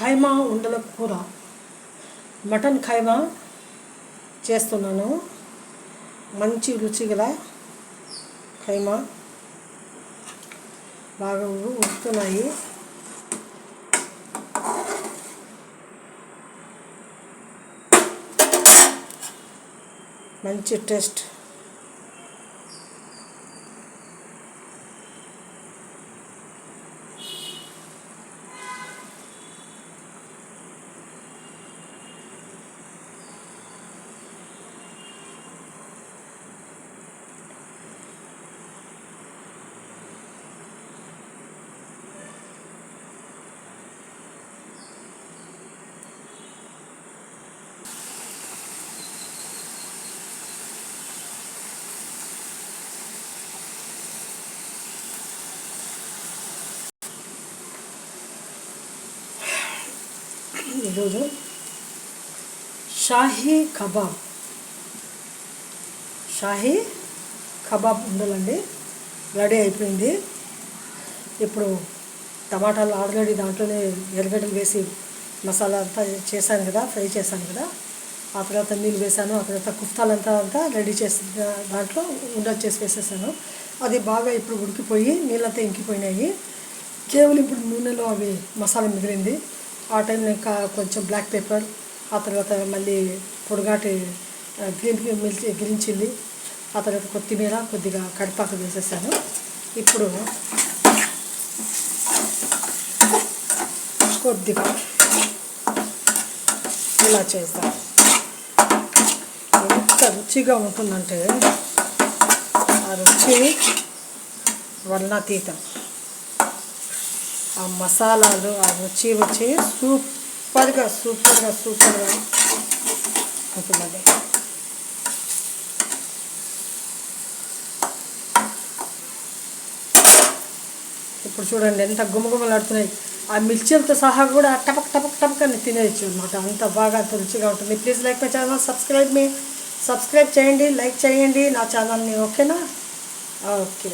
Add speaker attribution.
Speaker 1: ఖైమా ఉండల కూర, మటన్ ఖైమా చేస్తున్నాను. మంచి రుచిగల ఖైమా బాగా ఉడుకుతున్నాయి. మంచి టేస్ట్. ఈరోజు షాహీ కబాబ్ ఉండాలండి. రెడీ అయిపోయింది. ఇప్పుడు టమాటాలు ఆల్రెడీ దాంట్లోనే ఎర్రగడ్డలు వేసి మసాలా అంతా చేశాను కదా, ఫ్రై చేశాను కదా. ఆ తర్వాత నీళ్ళు వేసాను. ఆ తర్వాత కుఫ్తాలంతా రెడీ చేసి దాంట్లో చేసి వేసేసాను. అది బాగా ఇప్పుడు ఉడికిపోయి నీళ్ళంతా ఇంకిపోయినాయి. కేవలం ఇప్పుడు నూనెలో అవి మసాలా మిగిలింది. ఆ టైంలో ఇంకా కొంచెం బ్లాక్ పెప్పర్, ఆ తర్వాత మళ్ళీ పొడిగాటి గ్రీన్ చిల్లీ, ఆ తర్వాత కొత్తిమీర, కొద్దిగా కరివేపాకు వేసేసాను. ఇప్పుడు కొద్దిగా ఇలా చేద్దాం. ఎంత రుచిగా ఉంటుందంటే ఆ రుచి వర్ణాతీతం. ఆ మసాలాలు, ఆ రుచి సూపర్గా ఉంటుందండి. ఇప్పుడు చూడండి ఎంత గుమగుమలాడుతున్నాయి. ఆ మిర్చిలతో సహా కూడా టపక్ అని తినేయచ్చు అనమాట. అంత బాగా అంత రుచిగా ఉంటుంది. Please like my channel, subscribe చేయండి, లైక్ చేయండి నా ఛానల్ని. ఓకేనా? ఓకే.